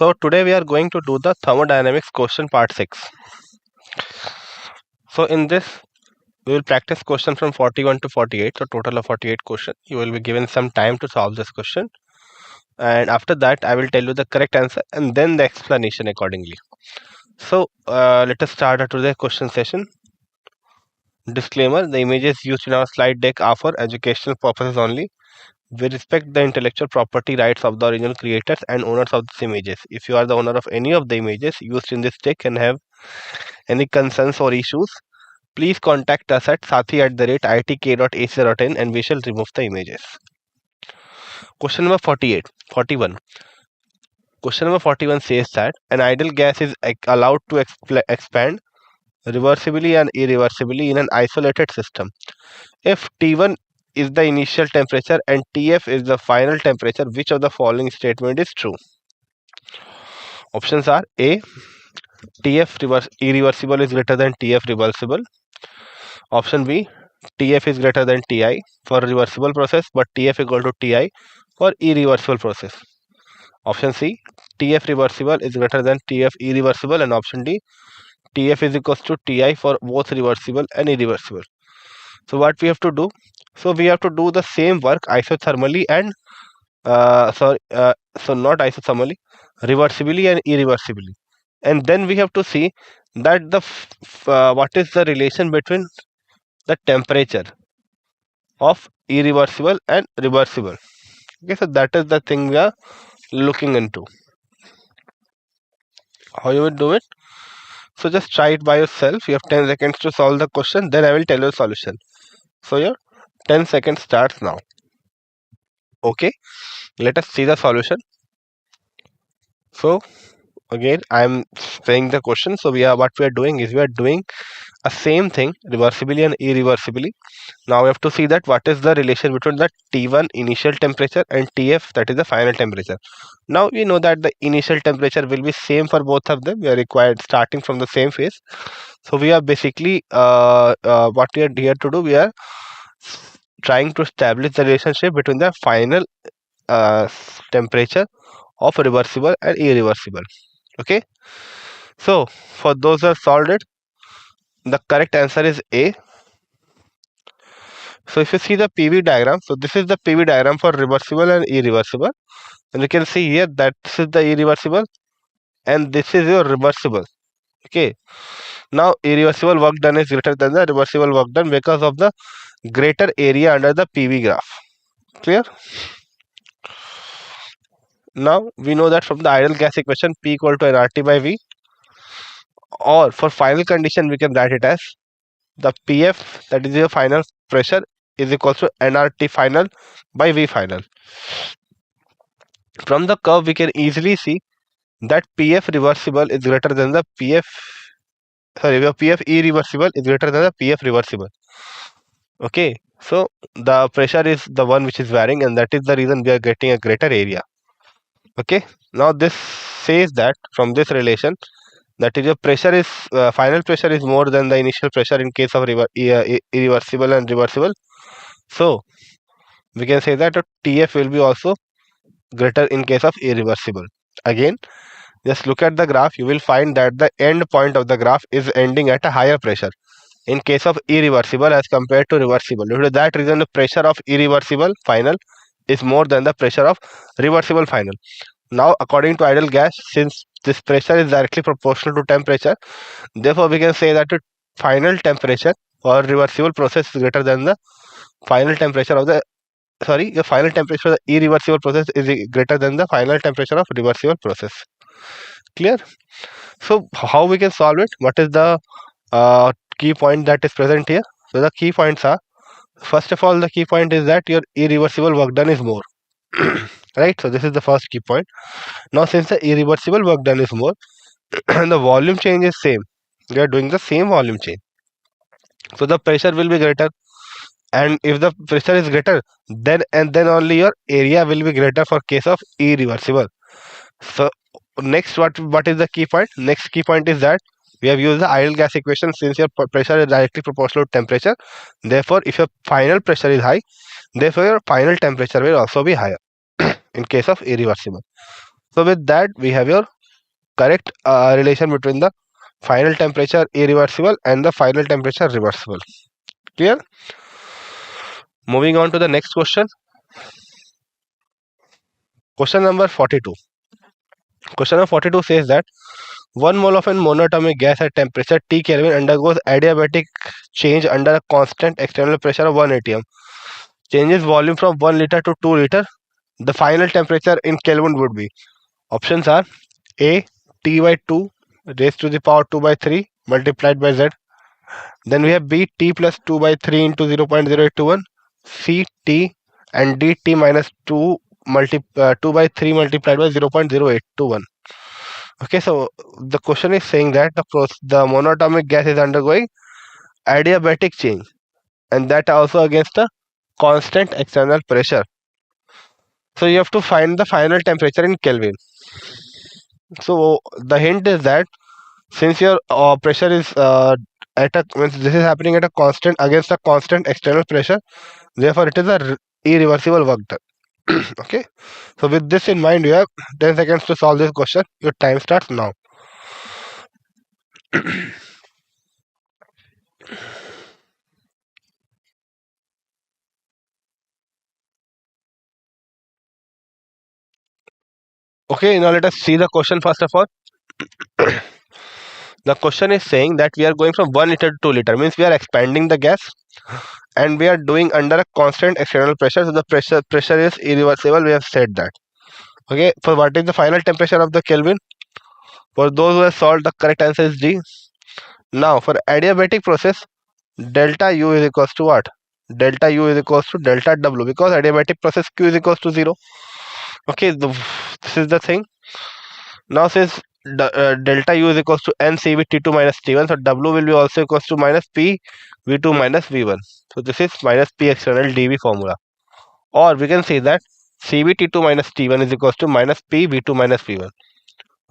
So today we are going to do the thermodynamics question part 6. So in this we will practice question from 41 to 48, so total of 48 question. You will be given some time to solve this question, and after that I will tell you the correct answer and then the explanation accordingly. So let us start our today's question session. Disclaimer: the images used in our slide deck are for educational purposes only. We respect the intellectual property rights of the original creators and owners of these images. If you are the owner of any of the images used in this deck and have any concerns or issues, please contact us at sathi@itk.ac.in and we shall remove the images. Question number 41. Question number 41 says that an ideal gas is allowed to expand reversibly and irreversibly in an isolated system if T1 is the initial temperature and Tf is the final temperature. Which of the following statement is true? Options are A. Tf irreversible is greater than Tf reversible. Option B. Tf is greater than Ti for reversible process but Tf equal to Ti for irreversible process. Option C. Tf reversible is greater than Tf irreversible, and option D. Tf is equals to Ti for both reversible and irreversible. So what we have to do? So we have to do the same work isothermally and so not isothermally, reversibly and irreversibly, and then we have to see that what is the relation between the temperature of irreversible and reversible. Okay, so that is the thing we are looking into. How you will do it? So just try it by yourself. You have 10 seconds to solve the question, then I will tell you the solution. So your 10 seconds starts now. Okay, let us see the solution. So again I am saying the question. So what we are doing is we are doing a same thing reversibly and irreversibly. Now we have to see that what is the relation between the T1 initial temperature and Tf, that is the final temperature. Now we know that the initial temperature will be same for both of them. We are required starting from the same phase. So we are basically what we are here to do, we are trying to establish the relationship between the final temperature of reversible and irreversible. Okay, so for those who have solved it, the correct answer is A. So if you see the PV diagram, so this is the PV diagram for reversible and irreversible, and you can see here that this is the irreversible and this is your reversible. Okay, now irreversible work done is greater than the reversible work done because of the greater area under the PV graph. Clear? Now we know that from the ideal gas equation, P equal to nRT by V, or for final condition we can write it as the PF, that is your final pressure, is equal to nRT final by V final. From the curve we can easily see that PF reversible is greater than the PF irreversible is greater than the PF reversible. Okay, so the pressure is the one which is varying, and that is the reason we are getting a greater area. Okay, now this says that from this relation, that is your pressure is final pressure is more than the initial pressure in case of irreversible and reversible. So we can say that Tf will be also greater in case of irreversible. Again, just look at the graph, you will find that the end point of the graph is ending at a higher pressure in case of irreversible as compared to reversible. Due to that reason, the pressure of irreversible final is more than the pressure of reversible final. Now according to ideal gas, since this pressure is directly proportional to temperature, therefore we can say that the final temperature for reversible process is greater than the final temperature of the final temperature of the irreversible process is greater than the final temperature of reversible process. Clear? So how we can solve it? What is the key point that is present here? So the key points are, first of all, the key point is that your irreversible work done is more. Right, so this is the first key point. Now since the irreversible work done is more and the volume change is same, we are doing the same volume change, so the pressure will be greater, and if the pressure is greater, then only your area will be greater for case of irreversible. So next, what is the key point? Next key point is that we have used the ideal gas equation. Since your pressure is directly proportional to temperature, therefore if your final pressure is high, therefore your final temperature will also be higher in case of irreversible. So with that, we have your correct relation between the final temperature irreversible and the final temperature reversible. Clear? Moving on to the next question. Question number 42. Question number 42 says that 1 mole of an monatomic gas at temperature T Kelvin undergoes adiabatic change under a constant external pressure of 1 atm. Changes volume from 1 liter to 2 liter. The final temperature in Kelvin would be. Options are A T by 2 raised to the power 2 by 3 multiplied by Z. Then we have B T plus 2 by 3 into 0.0821. C T and D T minus 2 by 3 multiplied by 0.0821. Okay, so the question is saying that the monatomic gas is undergoing adiabatic change, and that also against a constant external pressure. So you have to find the final temperature in Kelvin. So the hint is that since your pressure is at a means this is happening at a constant against a constant external pressure, therefore it is a irreversible work done. Okay, so with this in mind, you have 10 seconds to solve this question. Your time starts now. Okay, now let us see the question first of all. The question is saying that we are going from 1 liter to 2 liter, means we are expanding the gas and we are doing under a constant external pressure. So the pressure is irreversible. We have said that. Okay, so what is the final temperature of the Kelvin? For those who have solved, the correct answer is D. Now for adiabatic process, delta U is equals to what? Delta U is equals to delta W, because adiabatic process Q is equals to 0. Okay, this is the thing. Now since delta U is equals to N CV T2 minus T1, so W will be also equals to minus P V2 minus V1. So this is minus P external dV formula. Or we can say that CV T2 minus T1 is equals to minus P V2 minus V1.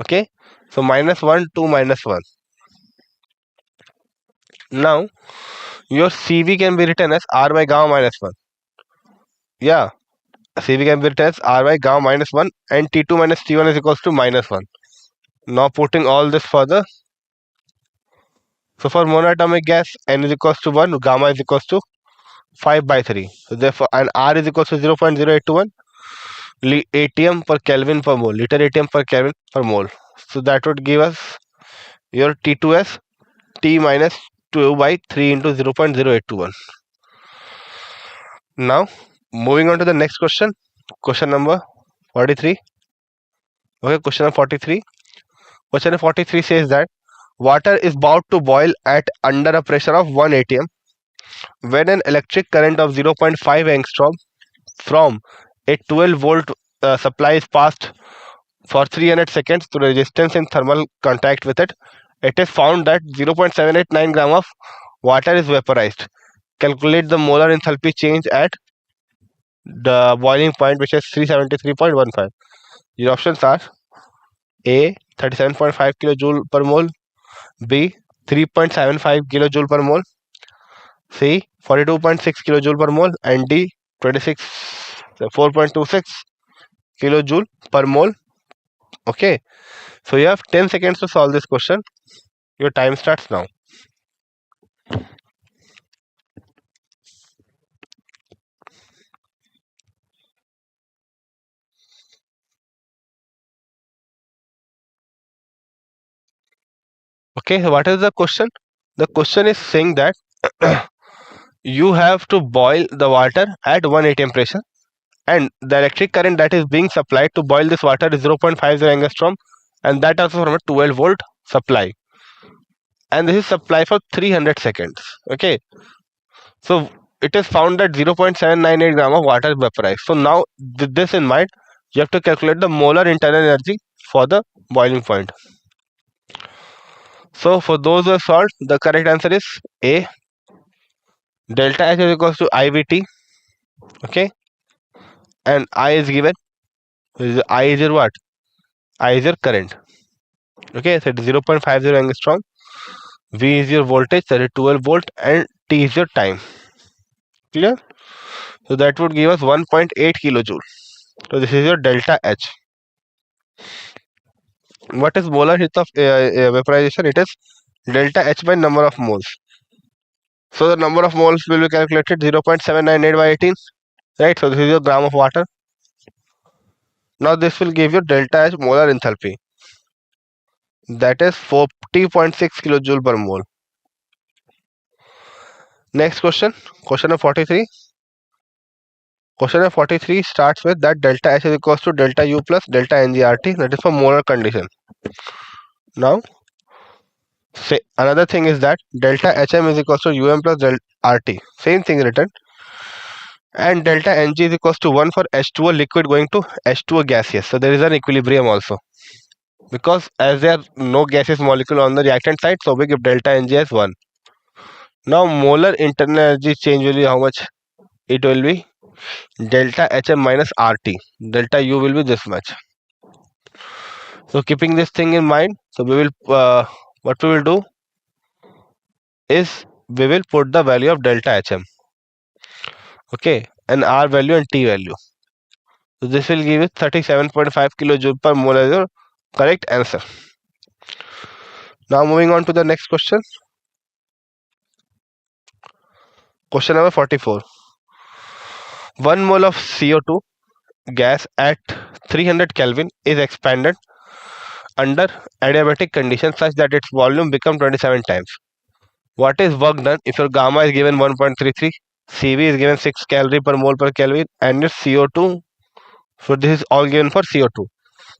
Okay, so minus 1, 2, minus 1. Now your CV can be written as R by gamma minus 1. Yeah, CV can be written as R by gamma minus 1 and T2 minus T1 is equals to minus 1. Now putting all this further. So for monatomic gas, N is equals to 1, gamma is equals to 5 by 3. So therefore, and R is equals to 0.0821 atm per Kelvin per mole, liter atm per Kelvin per mole. So that would give us your T2S T minus 2 by 3 into 0.0821. Now, moving on to the next question. Question number 43. Okay, question number 43. Question number 43 says that water is about to boil at under a pressure of 1 atm when an electric current of 0.5 angstrom from a 12 volt supply is passed for 300 seconds to resistance in thermal contact with it. It is found that 0.789 gram of water is vaporized. Calculate the molar enthalpy change at the boiling point, which is 373.15. Your options are A 37.5 kilojoule per mole, B 3.75 kilojoule per mole, C 42.6 kilojoule per mole, and D 4.26 kilojoule per mole. Okay, so you have 10 seconds to solve this question. Your time starts now. Okay, so what is the question? The question is saying that you have to boil the water at 1 atm pressure, and the electric current that is being supplied to boil this water is 0.50 angstrom, and that also from a 12 volt supply, and this is supply for 300 seconds. Okay, so it is found that 0.798 gram of water is vaporized. So now with this in mind, you have to calculate the molar internal energy for the boiling point. So for those who have solved, the correct answer is A. Delta H is equals to IVT. Okay, and I is given. I is your what? I is your current. Okay, so it is 0.50 angstrom. V is your voltage, that is 12 volt, and T is your time. Clear? So that would give us 1.8 kilojoule. So this is your delta H. What is molar heat of vaporization? It is delta H by number of moles. So the number of moles will be calculated 0.798 by 18, right? So this is your gram of water. Now this will give you delta H molar enthalpy. That is 40.6 kilojoule per mole. Next question, question number 43. Question number 43 starts with that delta H is equals to delta U plus delta NGRT. That is for molar condition. Now, say another thing is that delta HM is equals to UM plus delta RT. Same thing written. And delta Ng is equals to 1 for H2O liquid going to H2O gaseous. So there is an equilibrium also. Because as there are no gaseous molecule on the reactant side, so we give delta Ng as 1. Now molar internal energy change will be how much? It will be delta Hm minus RT. Delta U will be this much. So keeping this thing in mind, so we will what we will do is we will put the value of delta Hm. Okay, and R value and T value. So this will give you 37.5 kilojoule per mole as your correct answer. Now moving on to the next question. Question number 44. 1 mole of CO2 gas at 300 Kelvin is expanded under adiabatic conditions such that its volume becomes 27 times. What is work done if your gamma is given 1.33, Cv is given 6 calorie per mole per Kelvin, and your CO2, so this is all given for CO2.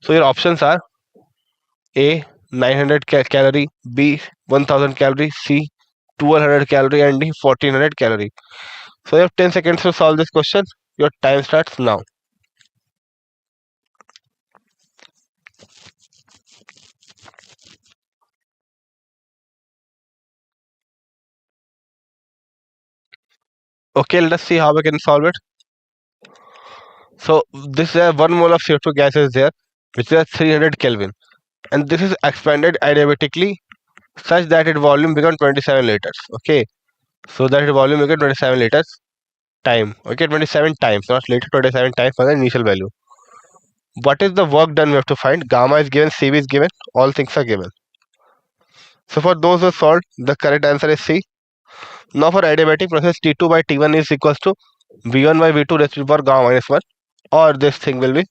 So your options are A 900 calorie, B 1000 calorie, C 1200 calorie, and D 1400 calorie. So you have 10 seconds to solve this question. Your time starts now. Okay, let us see how we can solve it. So this 1 mole of CO2 gas is there, which is 300 Kelvin, and this is expanded adiabatically such that its volume becomes 27 liters. Okay, so that its volume becomes 27 liters time. Okay, 27 times, not liter, 27 times for the initial value. What is the work done? We have to find. Gamma is given, Cv is given, all things are given. So for those who solved, the correct answer is C. Now for adiabatic process, T2 by T1 is equals to V1 by V2 raised to the power gamma minus 1, or this thing will be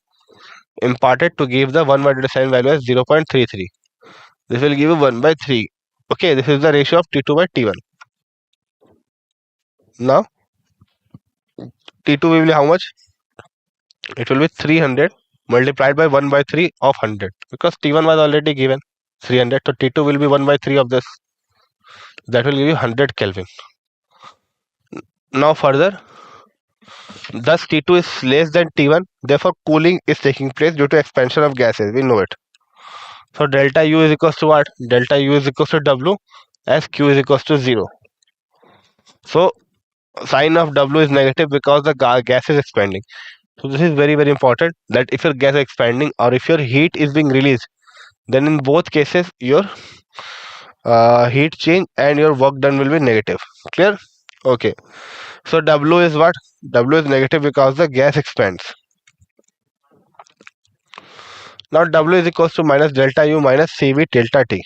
imparted to give the 1 by 27 value as 0.33. This will give you 1 by 3. Okay, this is the ratio of T2 by T1. Now T2 will be how much? It will be 300 multiplied by 1 by 3 of 100, because T1 was already given 300, so T2 will be 1 by 3 of this. That will give you 100 Kelvin. Now further, thus T2 is less than T1, therefore cooling is taking place due to expansion of gases. We know it. So delta U is equals to what? Delta U is equals to W as Q is equals to 0. So sign of W is negative because the gas is expanding. So this is very very important, that if your gas is expanding or if your heat is being released, then in both cases your heat change and your work done will be negative. Clear? Okay. So W is what? W is negative because the gas expands. Now W is equals to minus delta U minus Cv delta T.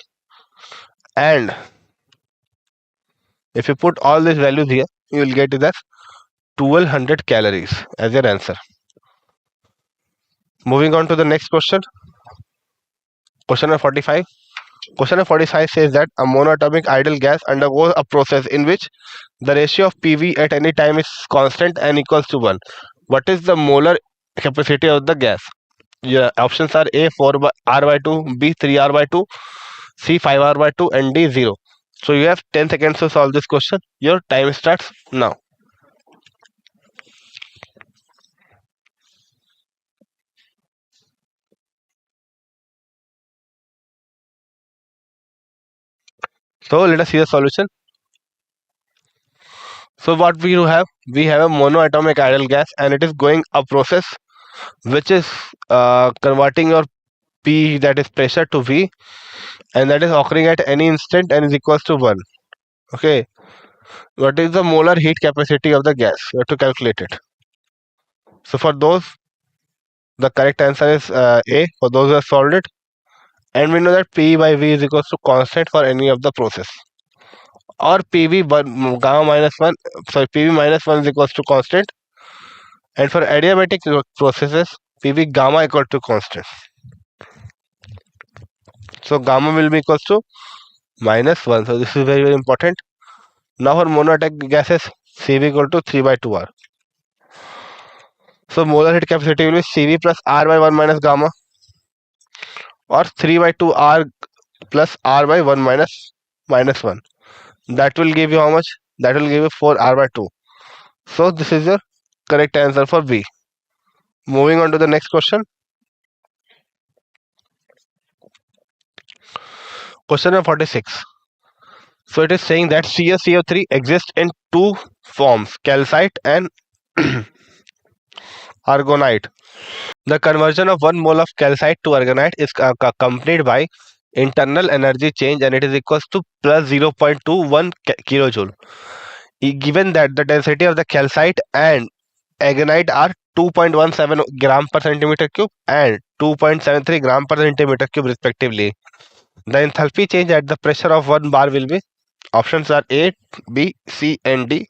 And if you put all these values here, you will get it as 1200 calories as your answer. Moving on to the next question. Question number 45. Question number 45 says that a monoatomic ideal gas undergoes a process in which the ratio of PV at any time is constant and equals to 1. What is the molar capacity of the gas? Yeah, options are A 4 by R by 2, B 3R by 2, C 5R by 2, and D 0. So you have 10 seconds to solve this question. Your time starts now. So let us see the solution. So what we have? We have a monoatomic ideal gas and it is going a process which is converting your P, that is pressure, to V, and that is occurring at any instant and is equals to 1. Okay. What is the molar heat capacity of the gas? You have to calculate it. So for those The correct answer is A for those who have solved it. And we know that P by V is equals to constant for any of the process. Or gamma minus 1, sorry, PV minus 1 is equals to constant. And for adiabatic processes, PV gamma equal to constant. So gamma will be equals to minus 1. So this is very, very important. Now for monoatomic gases, CV equal to 3 by 2R. So molar heat capacity will be CV plus R by 1 minus gamma, or 3 by 2 R plus R by 1 minus 1. That will give you how much? That will give you 4 R by 2. So this is your correct answer for B. Moving on to the next question. Question number 46. So it is saying that CaCO3 exists in two forms, calcite and argonite. The conversion of 1 mole of calcite to argonite is accompanied by internal energy change, and it is equals to plus 0.21 kilojoule. Given that the density of the calcite and aragonite are 2.17 gram per centimeter cube and 2.73 gram per centimeter cube respectively, the enthalpy change at the pressure of 1 bar will be, options are A, B, C and D.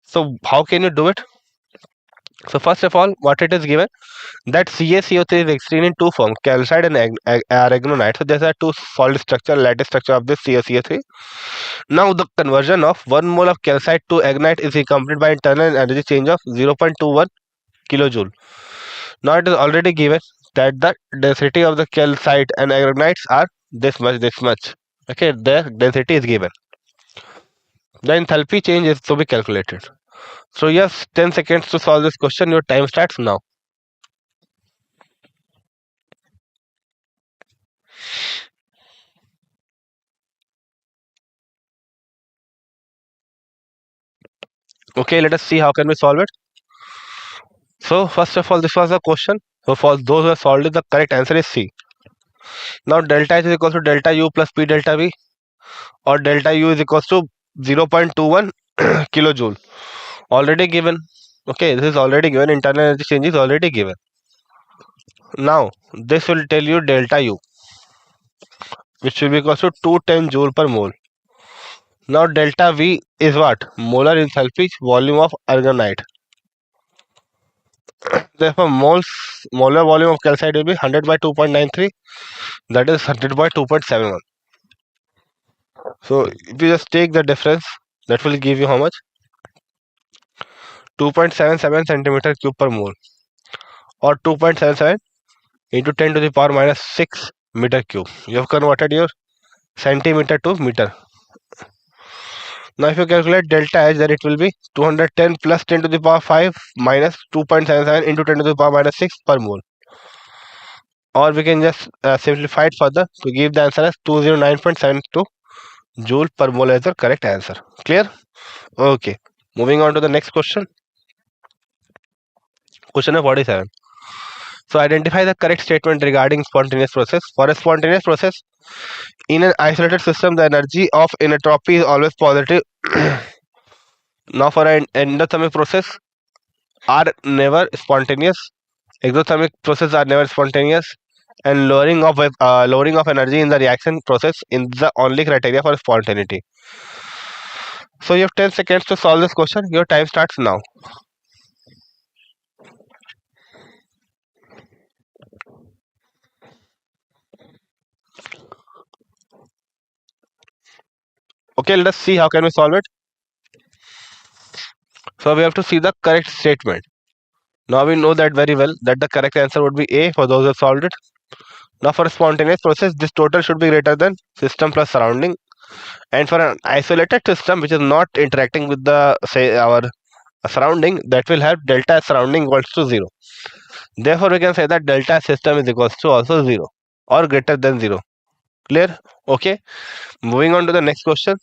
So how can you do it? So first of all, what it is given, that CaCO3 is existing in two forms, calcite and aragonite. So there are two solid structure, lattice structure of this CaCO3. Now the conversion of 1 mole of calcite to aragonite is accompanied by internal energy change of 0.21 kilojoule. Now it is already given that the density of the calcite and aragonites are this much. Okay, their density is given. The enthalpy change is to be calculated. So yes, 10 seconds to solve this question. Your time starts now. Okay, let us see how can we solve it. So first of all, this was a question. So for those who have solved it, the correct answer is C. Now delta H is equal to delta U plus P delta V, or delta U is equals to 0.21 kilojoule. Already given. Okay, this is already given. Internal energy change is already given. Now this will tell you delta U, which will be equals to 210 joule per mole. Now delta V is what? Molar enthalpy volume of aragonite. Therefore, molar volume of calcite will be 100 by 2.93. That is 100 by 2.71. So if you just take the difference, that will give you how much? 2.77 centimeter cube per mole, or 2.77 into 10 to the power minus 6 meter cube. You have converted your centimeter to meter. Now if you calculate delta H, then it will be 210 plus 10 to the power 5 minus 2.77 into 10 to the power minus 6 per mole. Or we can just simplify it further to give the answer as 209.72 joule per mole as the correct answer. Clear? Okay. Moving on to the next question. Question number 47. So identify the correct statement regarding spontaneous process. For a spontaneous process, in an isolated system, the energy of inentropy is always positive. Now for an endothermic process, are never spontaneous. Exothermic processes are never spontaneous, and lowering of energy in the reaction process is the only criteria for spontaneity. So you have 10 seconds to solve this question. Your time starts now. Okay, let us see how can we solve it. So we have to see the correct statement. Now we know that very well that the correct answer would be A for those who have solved it. Now for a spontaneous process, this total should be greater than system plus surrounding. And for an isolated system which is not interacting with the say our surrounding, that will have delta surrounding equals to 0. Therefore we can say that delta system is equals to also 0 or greater than 0. Clear? Okay. Moving on to the next question.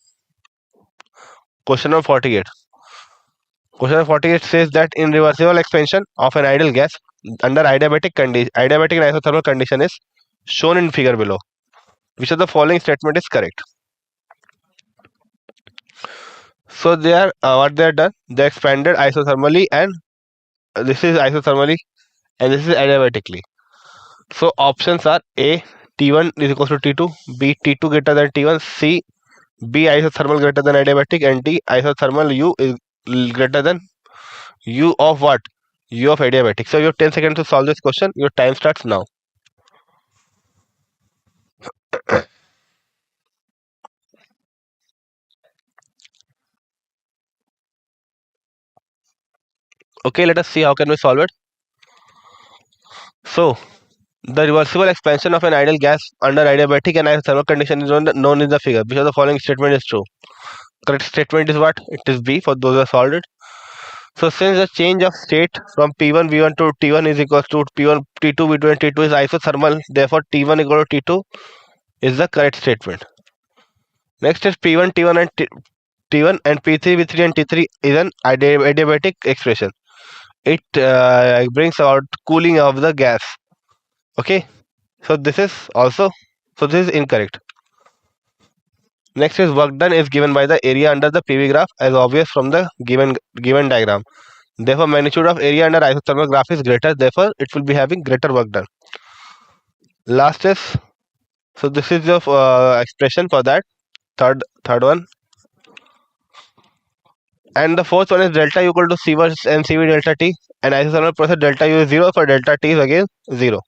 Question number 48. Question number 48 says that in reversible expansion of an ideal gas under adiabatic and isothermal condition is shown in figure below. Which of the following statement is correct? So they are what they are done. They expanded isothermally, and this is isothermally and this is adiabatically. So options are A, T1 is equal to T2, B, T2 greater than T1, C, B, isothermal greater than adiabatic, and D, isothermal U is greater than U of what? U of adiabatic. So you have 10 seconds to solve this question. Your time starts now. Okay, let us see how can we solve it. So the reversible expansion of an ideal gas under adiabatic and isothermal condition is known in the figure. Which of the following statement is true? Correct statement is what? It is B for those who have solved it. So since the change of state from P1 V1 to T1 is equal to P1 T2 V2 and T2 is isothermal, therefore T1 equal to T2 is the correct statement. Next is P1 T1 and T1 and P3 V3 and T3 is an adiabatic expression. It brings about cooling of the gas. Okay, so this is also, so this is incorrect. Next is work done is given by the area under the PV graph as obvious from the given diagram. Therefore, magnitude of area under isothermal graph is greater. Therefore, it will be having greater work done. Last is, so this is your expression for that third one. And the fourth one is delta U equal to C versus NCV delta T, and isothermal process delta U is 0 for delta T is again 0.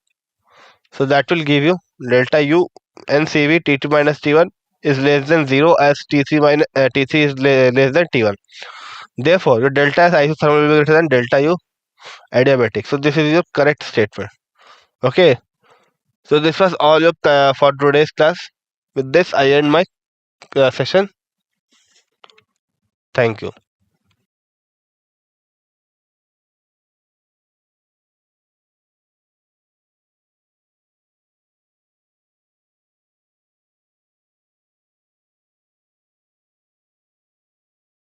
So that will give you delta U NCV T2 minus T1 is less than 0 as T3 is less than T1. Therefore, your delta is isothermal will be greater than delta U adiabatic. So this is your correct statement. Okay. So this was all your for today's class. With this, I end my session. Thank you.